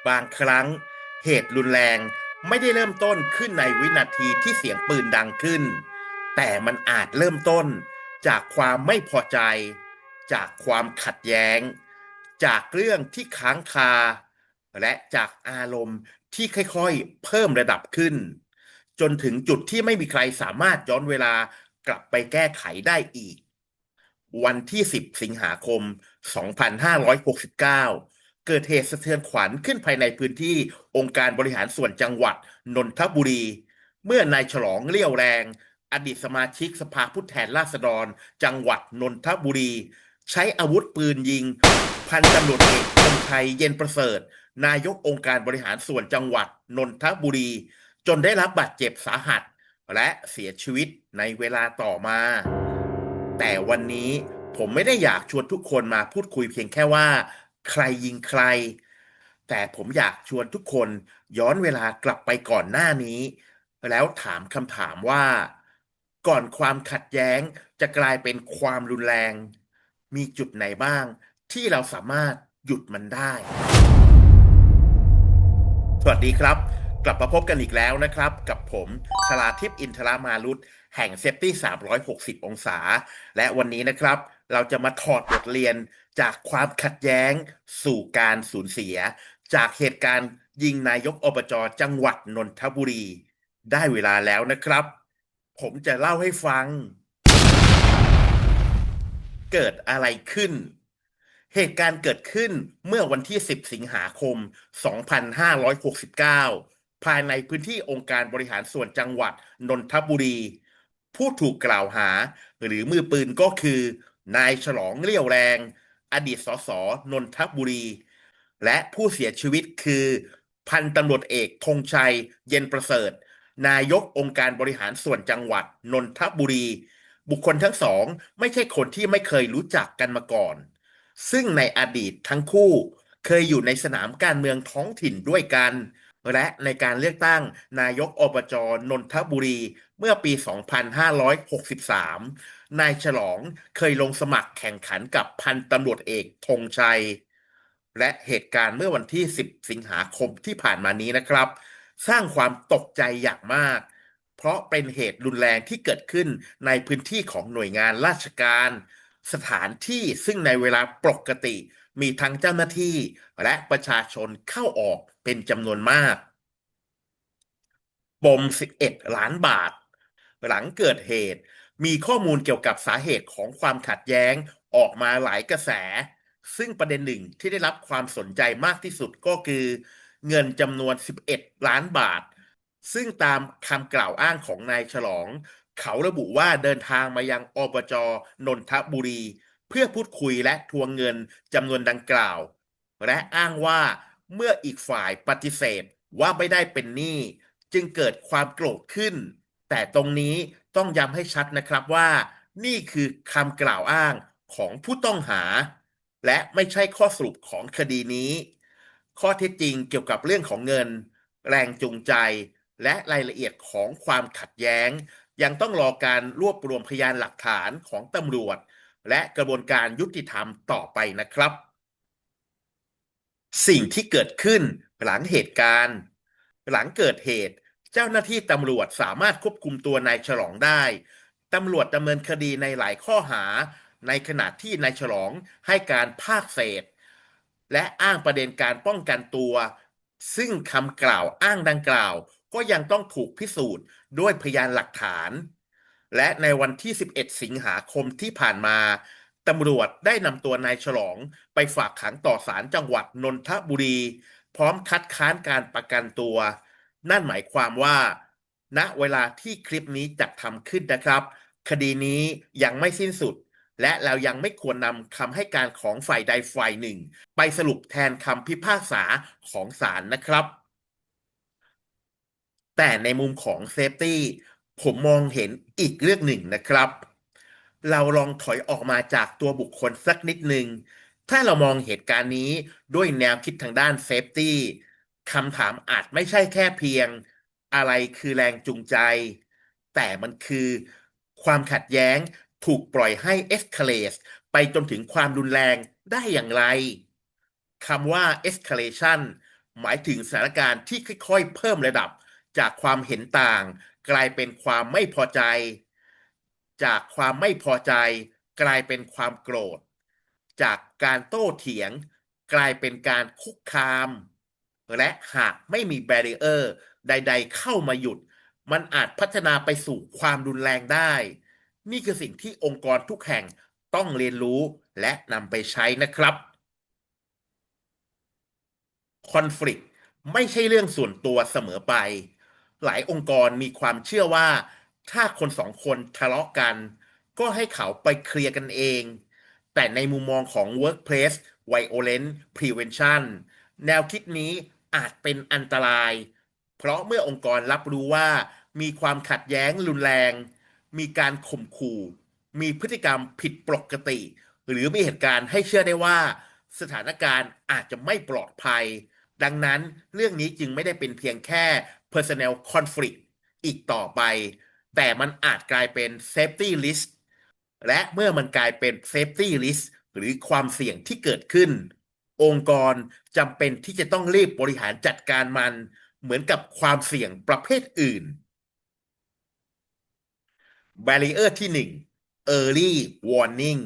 บางครั้งเหตุรุนแรงไม่ได้เริ่มต้นขึ้นในวินาทีที่เสียงปืนดังขึ้นแต่มันอาจเริ่มต้นจากความไม่พอใจจากความขัดแย้งจากเรื่องที่ค้างคาและจากอารมณ์ที่ค่อยๆเพิ่มระดับขึ้นจนถึงจุดที่ไม่มีใครสามารถย้อนเวลากลับไปแก้ไขได้อีกวันที่10สิงหาคม2569เกิดเหตุสะเทือนขวัญขึ้นภายในพื้นที่องค์การบริหารส่วนจังหวัดนนทบุรีเมื่อนายฉลองเลี่ยวแรงอดีตสมาชิกสภาผู้แทนราษฎรจังหวัดนนทบุรีใช้อาวุธปืนยิงพันตำรวจเอกธงชัยเย็นประเสริฐนายกองค์การบริหารส่วนจังหวัดนนทบุรีจนได้รับบาดเจ็บสาหัสและเสียชีวิตในเวลาต่อมาแต่วันนี้ผมไม่ได้อยากชวนทุกคนมาพูดคุยเพียงแค่ว่าใครยิงใครแต่ผมอยากชวนทุกคนย้อนเวลากลับไปก่อนหน้านี้แล้วถามคำถามว่าก่อนความขัดแย้งจะกลายเป็นความรุนแรงมีจุดไหนบ้างที่เราสามารถหยุดมันได้ สวัสดีครับกลับมาพบกันอีกแล้วนะครับกับผมชลาทิพย์อินทรามารุตแห่งเซฟตี้360องศาและวันนี้นะครับเราจะมาถอดบทเรียนจากความขัดแย้งสู่การสูญเสียจากเหตุการณ์ยิงนายกอบจจังหวัดนนทบุรีได้เวลาแล้วนะครับผมจะเล่าให้ฟัง เกิดอะไรขึ้น เหตุการณ์เกิดขึ้นเมื่อวันที่10สิงหาคม2569ภายในพื้นที่องค์การบริหารส่วนจังหวัดนนทบุรี ผู้ถูกกล่าวหาหรือมือปืนก็คือนายฉลองเลี่ยวแรงอดีตสสนนทบุรีและผู้เสียชีวิตคือพันตำรวจเอกธงชัยเย็นประเสริฐนายกองค์การบริหารส่วนจังหวัดนนทบุรี บุคคลทั้งสองไม่ใช่คนที่ไม่เคยรู้จักกันมาก่อน ซึ่งในอดีตทั้งคู่เคยอยู่ในสนามการเมืองท้องถิ่นด้วยกัน และในการเลือกตั้งนายกอบจนนทบุรีเมื่อปี 2563นายฉลองเคยลงสมัครแข่งขันกับพันตำรวจเอกธงชัย และเหตุการณ์เมื่อวันที่10สิงหาคมที่ผ่านมานี้นะครับ สร้างความตกใจอย่างมาก เพราะเป็นเหตุรุนแรงที่เกิดขึ้นในพื้นที่ของหน่วยงานราชการสถานที่ซึ่งในเวลาปกติมีทั้งเจ้าหน้าที่และประชาชนเข้าออกเป็นจำนวนมากปม11ล้านบาทหลังเกิดเหตุมีข้อมูลเกี่ยวกับสาเหตุของความขัดแย้งออกมาหลายกระแสซึ่งประเด็นหนึ่งที่ได้รับความสนใจมากที่สุดก็คือเงินจำนวน11ล้านบาท ซึ่งตามคำกล่าวอ้างของนายฉลองเขาระบุว่าเดินทางมายังอบจนนทบุรีเพื่อพูดคุยและทวงเงินจำนวนดังกล่าวและอ้างว่าเมื่ออีกฝ่ายปฏิเสธว่าไม่ได้เป็นหนี้จึงเกิดความโกรธขึ้นแต่ตรงนี้ต้องย้ำให้ชัดนะครับว่านี่คือคำกล่าวอ้างของผู้ต้องหาและไม่ใช่ข้อสรุปของคดีนี้ข้อเท็จจริงเกี่ยวกับเรื่องของเงินแรงจูงใจ และรายละเอียดของความขัดแย้งยังต้องรอการรวบรวมพยานหลักฐานของตำรวจและกระบวนการยุติธรรมต่อไปนะครับสิ่งที่เกิดขึ้นหลังเหตุการณ์หลังเกิดเหตุเจ้าหน้าที่ตำรวจสามารถควบคุมตัวนายฉลองได้ตำรวจดำเนินคดีในหลายข้อหาในขณะที่นายฉลองให้การภาคเศษและอ้างประเด็นการป้องกันตัวซึ่งคำกล่าวอ้างดังกล่าว ก็ยังต้องถูกพิสูจน์ด้วยพยานหลักฐาน และในวันที่11สิงหาคมที่ผ่านมา ตำรวจได้นำตัวนายฉลองไปฝากขังต่อศาลจังหวัดนนทบุรี พร้อมคัดค้านการประกันตัว นั่นหมายความว่า ณ เวลาที่คลิปนี้จัดทำขึ้นนะครับ คดีนี้ยังไม่สิ้นสุด และเรายังไม่ควรนำคำให้การของฝ่ายใดฝ่ายหนึ่งไปสรุปแทนคำพิพากษาของศาลนะครับ แต่ในมุมของเซฟตี้ผมมองเห็นอีกเรื่องหนึ่งนะครับเราลองถอยออกมาจากตัวบุคคลสักนิดหนึ่งถ้าเรามองเหตุการณ์นี้ด้วยแนวคิดทางด้านเซฟตี้คำถามอาจไม่ใช่แค่เพียงอะไรคือแรงจูงใจแต่มันคือความขัดแย้งถูกปล่อยให้เอ็กซ์คาเลสไปจนถึงความรุนแรงได้อย่างไรคำว่า escalation หมายถึงสถานการณ์ที่ค่อยๆเพิ่มระดับจากความเห็นต่างกลายเป็นความไม่พอใจจากความไม่พอใจกลายเป็นความโกรธจากการโต้เถียงกลายเป็นการคุกคามและหากไม่มีแบรีเออร์ใดๆเข้ามาหยุดมันอาจพัฒนาไปสู่ความรุนแรงได้นี่คือสิ่งที่องค์กรทุกแห่งต้องเรียนรู้และนำไปใช้นะครับ คอนฟ lict ไม่ใช่เรื่องส่วนตัวเสมอไป หลายองค์กรมีความเชื่อว่าถ้าคนสองคนทะเลาะกันก็ให้เขาไปเคลียร์กันเอง แต่ในมุมมองของ Workplace Violence Prevention แนวคิดนี้อาจเป็นอันตราย เพราะเมื่อองค์กรรับรู้ว่ามีความขัดแย้งรุนแรง มีการข่มขู่ มีพฤติกรรมผิดปกติ หรือมีเหตุการณ์ให้เชื่อได้ว่าสถานการณ์อาจจะไม่ปลอดภัย ดังนั้นเรื่องนี้จึงไม่ได้เป็นเพียงแค่ personnel conflict อีกต่อไป แต่มันอาจกลายเป็น safety risk และเมื่อมันกลายเป็น safety risk หรือความเสี่ยงที่เกิดขึ้น องค์กรจำเป็นที่จะต้องรีบบริหารจัดการมันเหมือนกับความเสี่ยงประเภทอื่น Barrier ที่1 Early Warning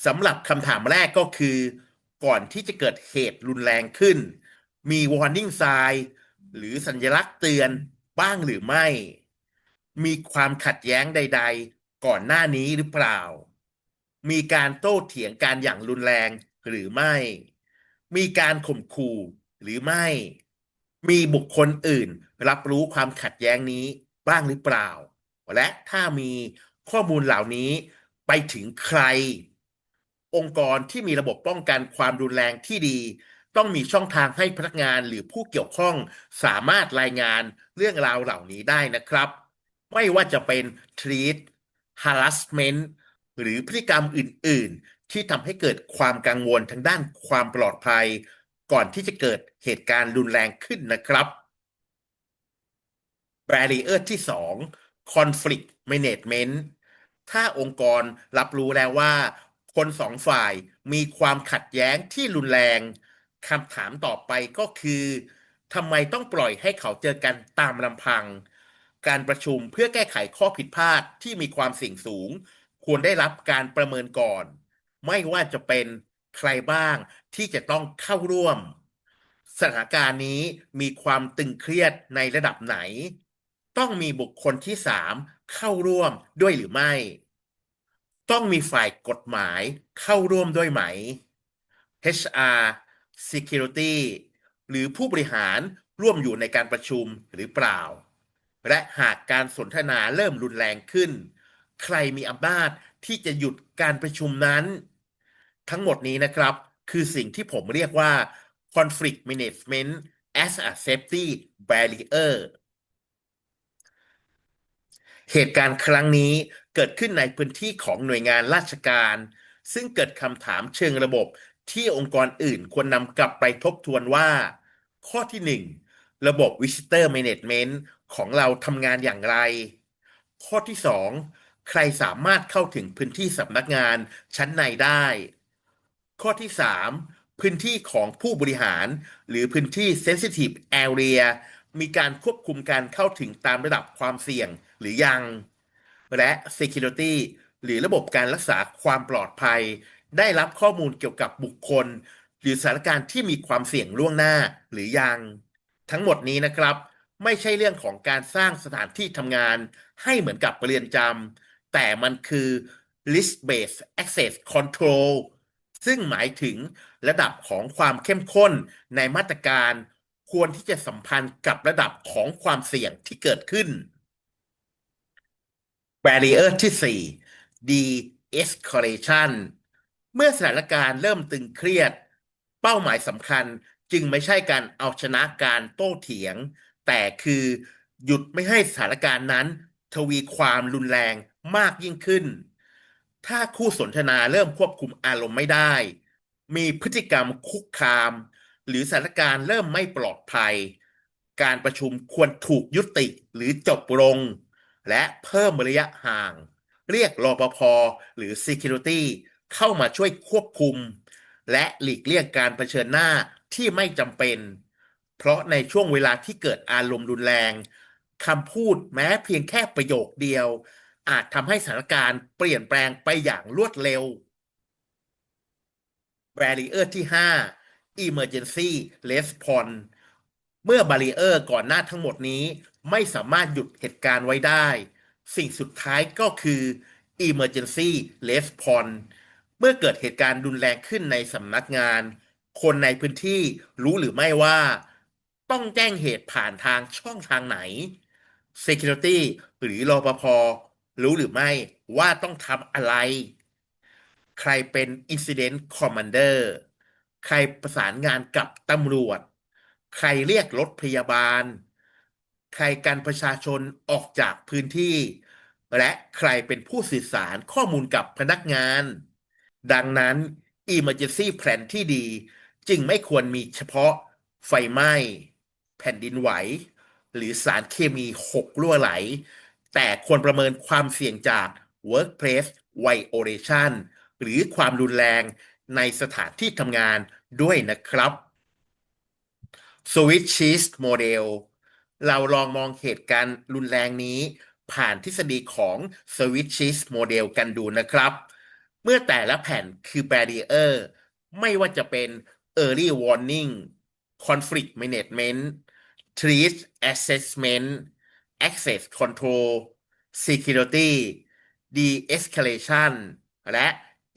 สำหรับคำถามแรกก็คือก่อนที่จะเกิดเหตุรุนแรงขึ้นมี Warning Sign หรือสัญลักษณ์เตือนบ้างหรือไม่มีความขัดแย้งใดๆก่อนหน้านี้หรือเปล่ามีการโต้เถียงกันอย่างรุนแรงหรือไม่มีการข่มขู่หรือไม่มีบุคคลอื่นรับรู้ความขัดแย้งนี้บ้างหรือเปล่า และถ้ามีข้อมูลเหล่านี้ไปถึงใครองค์กรที่มีระบบป้องกันความรุนแรงที่ดีต้องมีช่องทางให้พนักงานหรือผู้เกี่ยวข้องสามารถรายงานเรื่องราวเหล่านี้ได้นะครับไม่ว่าจะเป็น treat harassment หรือพฤติกรรมอื่นๆที่ทำให้เกิดความกังวลทางด้านความปลอดภัยก่อนที่จะเกิดเหตุการณ์รุนแรงขึ้นนะครับ Barrier ที่2 Conflict Management ถ้าองค์กรรับรู้แล้วว่าคนสองฝ่ายมีความขัดแย้งที่รุนแรงคำถามต่อไปก็คือทำไมต้องปล่อยให้เขาเจอกันตามลำพังการประชุมเพื่อแก้ไขข้อผิดพลาดที่มีความเสี่ยงสูงควรได้รับการประเมินก่อนไม่ว่าจะเป็นใครบ้างที่จะต้องเข้าร่วมสถานการณ์นี้มีความตึงเครียดในระดับไหน ต้องมีบุคคลที่3เข้าร่วมด้วยหรือไม่ ต้องมีฝ่ายกฎหมายเข้าร่วมด้วยไหม HR Security หรือผู้บริหารร่วมอยู่ในการประชุมหรือเปล่า และหากการสนทนาเริ่มรุนแรงขึ้น ใครมีอำนาจที่จะหยุดการประชุมนั้น ทั้งหมดนี้นะครับคือสิ่งที่ผมเรียกว่า conflict management as a safety barrier เหตุการณ์ครั้งนี้เกิดขึ้นในพื้นที่ของหน่วยงานราชการซึ่งเกิดคำถามเชิงระบบที่องค์กรอื่นควรนำกลับไปทบทวนว่าข้อที่1ระบบ Visitor Management ของเราทำงานอย่างไรข้อที่2ใครสามารถเข้าถึงพื้นที่สำนักงานชั้นในได้ข้อที่3พื้นที่ของผู้บริหารหรือพื้นที่ Sensitive Area มีการควบคุมการเข้าถึงตามระดับความเสี่ยงหรือยังและ Security หรือระบบการรักษาความปลอดภัยได้รับข้อมูลเกี่ยวกับบุคคลหรือสถานการณ์ที่มีความเสี่ยงล่วงหน้าหรือยังทั้งหมดนี้นะครับไม่ใช่เรื่องของการสร้างสถานที่ทำงานให้เหมือนกับเรือนจำแต่มันคือ List Based Access Control ซึ่งหมายถึงระดับของความเข้มข้นในมาตรการควรที่จะสัมพันธ์กับระดับของความเสี่ยงที่เกิดขึ้น Barrier ที่4 De-escalation เมื่อสถานการณ์เริ่มตึงเครียดเป้าหมายสำคัญจึงไม่ใช่การเอาชนะการโต้เถียงแต่คือหยุดไม่ให้สถานการณ์นั้นทวีความรุนแรงมากยิ่งขึ้นถ้าคู่สนทนาเริ่มควบคุมอารมณ์ไม่ได้มีพฤติกรรมคุกคามหรือสถานการณ์เริ่มไม่ปลอดภัยการประชุมควรถูกยุติหรือจบลง และเพิ่มระยะห่างเรียกรปภหรือ Security เข้ามาช่วยควบคุมและหลีกเลี่ยงการเผชิญหน้าที่ไม่จำเป็น เพราะในช่วงเวลาที่เกิดอารมณ์รุนแรงคำพูดแม้เพียงแค่ประโยคเดียวอาจทำให้สถานการณ์เปลี่ยนแปลงไปอย่างรวดเร็ว Barrier ที่5 Emergency Response เมื่อบารีเออร์ก่อนหน้าทั้งหมดนี้ไม่สามารถหยุดเหตุการณ์ไว้ได้สิ่งสุดท้ายก็คือ Emergency Response เมื่อเกิดเหตุการณ์รุนแรงขึ้นในสำนักงานคนในพื้นที่รู้หรือไม่ว่าต้องแจ้งเหตุผ่านทางช่องทางไหน Security หรือรปภรู้หรือไม่ว่าต้องทำอะไร ใครเป็น Incident Commander ใครประสานงานกับตำรวจ ใครเรียกรถพยาบาล ใครกันประชาชนออกจากพื้นที่ และใครเป็นผู้สื่อสารข้อมูลกับพนักงาน ดังนั้น Emergency Plan ที่ดีจึงไม่ควรมีเฉพาะไฟไหม้แผ่นดินไหว หรือสารเคมีหกรั่วไหล แต่ควรประเมินความเสี่ยงจาก Workplace Violation หรือความรุนแรงในสถานที่ทำงานด้วยนะครับ Switch Model เราลองมองเหตุการณ์รุนแรงนี้ผ่านทฤษฎีของ Switch Model กันดูนะครับ เมื่อแต่ละแผ่นคือ Barrier ไม่ว่าจะเป็น Early Warning Conflict Management Threat Assessment Access Control Security De-escalation และ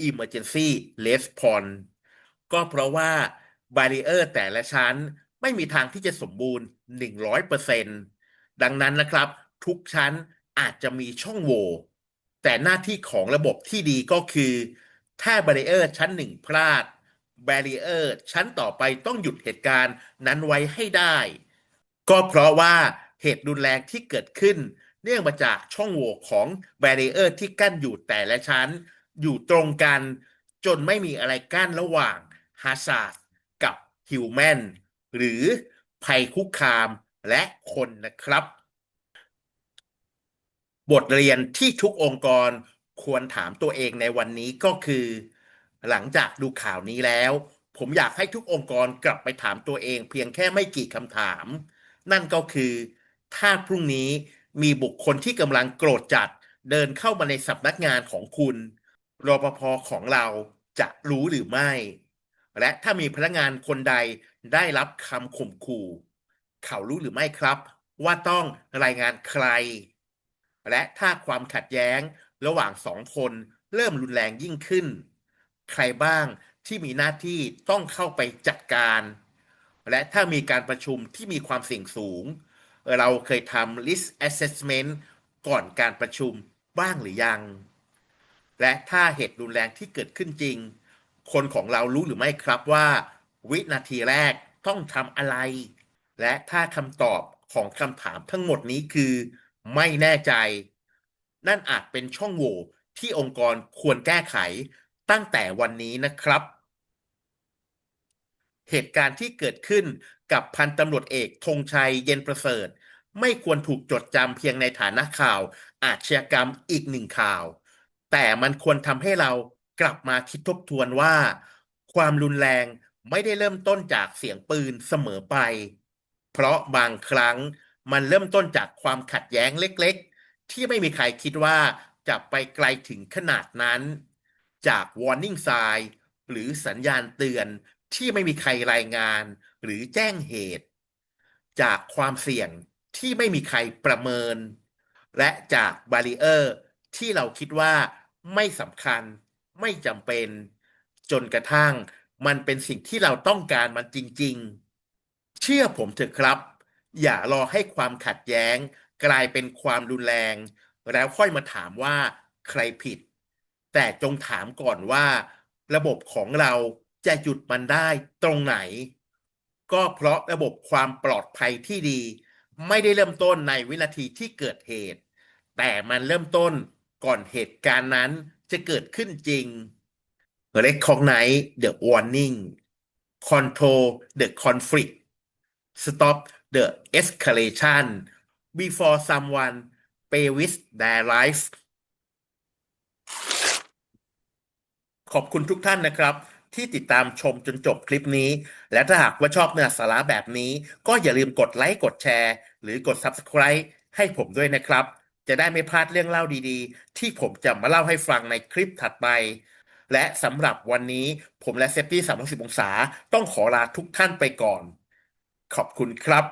Emergency Response ก็เพราะว่า Barrier แต่ละชั้นไม่มีทางที่จะสมบูรณ์ 100%ดังนั้นนะครับทุกชั้นอาจจะมีช่องโหว่แต่หน้าที่ของระบบที่ดีก็คือถ้า Barrier ชั้นหนึ่งพลาด Barrier ชั้นต่อไปต้องหยุดเหตุการณ์นั้นไว้ให้ได้ก็เพราะว่าเหตุรุนแรงที่เกิดขึ้นเนื่องมาจากช่องโหว่ของ Barrier ที่กั้นอยู่แต่ละชั้นอยู่ตรงกันจนไม่มีอะไรกั้นระหว่าง Hazard กับ Human หรือภัยคุกคามและคนนะครับบทเรียนที่ทุกองค์กรควรถามตัวเองในวันนี้ก็คือหลังจากดูข่าวนี้แล้วผมอยากให้ทุกองค์กรกลับไปถามตัวเองเพียงแค่ไม่กี่คำถามนั่นก็คือถ้าพรุ่งนี้มีบุคคลที่กำลังโกรธจัดเดินเข้ามาในสำนักงานของคุณรปภของเราจะรู้หรือไม่และถ้ามีพนักงานคนใดได้รับคำข่มขู่เขารู้หรือไม่ครับว่าต้องรายงานใครและถ้าความขัดแย้งระหว่างสองคนเริ่มรุนแรงยิ่งขึ้นใครบ้างที่มีหน้าที่ต้องเข้าไปจัดการและถ้ามีการประชุมที่มีความเสี่ยงสูงเราเคยทำ Risk Assessment ก่อนการประชุมบ้างหรือยังและถ้าเหตุรุนแรงที่เกิดขึ้นจริงคนของเรารู้หรือไม่ครับว่าวินาทีแรกต้องทำอะไรและถ้าคำตอบของคำถามทั้งหมดนี้คือไม่แน่ใจนั่นอาจเป็นช่องโหว่ที่องค์กรควรแก้ไขตั้งแต่วันนี้นะครับ เหตุการณ์ที่เกิดขึ้นกับพันตำรวจเอกธงชัยเย็นประเสริฐไม่ควรถูกจดจำเพียงในฐานะข่าวอาชญากรรมอีกหนึ่งข่าวแต่มันควรทำให้เรากลับมาคิดทบทวนว่าความรุนแรงไม่ได้เริ่มต้นจากเสียงปืนเสมอไปเพราะบางครั้งมันเริ่มต้นจากความขัดแย้งเล็กๆที่ไม่มีใครคิดว่าจะไปไกลถึงขนาดนั้นจาก warning sign หรือสัญญาณเตือนที่ไม่มีใครรายงานหรือแจ้งเหตุจากความเสี่ยงที่ไม่มีใครประเมินและจากบารีเออร์ที่เราคิดว่าไม่สำคัญไม่จำเป็นจนกระทั่งมันเป็นสิ่งที่เราต้องการมันจริงๆเชื่อผมเถอะครับอย่ารอให้ความขัดแย้งกลายเป็นความรุนแรงแล้วค่อยมาถามว่าใครผิดแต่จงถามก่อนว่าระบบของเราจะหยุดมันได้ตรงไหนก็เพราะระบบความปลอดภัยที่ดีไม่ได้เริ่มต้นในวินาทีที่เกิดเหตุแต่มันเริ่มต้นก่อนเหตุการณ์นั้นจะเกิดขึ้นจริง Recognize the warning control the conflict stop the escalation before someone pay with their life ขอบคุณทุกท่านนะครับ ที่ติดตามชมจนจบคลิปนี้และถ้าหากว่าชอบเนื้อสาระแบบนี้ก็อย่าลืมกดไลค์กดแชร์หรือกด Subscribe ให้ผมด้วยนะครับจะได้ไม่พลาดเรื่องเล่าดีๆที่ผมจะมาเล่าให้ฟังในคลิปถัดไปและสำหรับวันนี้ผมและเซฟตี้360องศาต้องขอลาทุกท่านไปก่อนขอบคุณครับ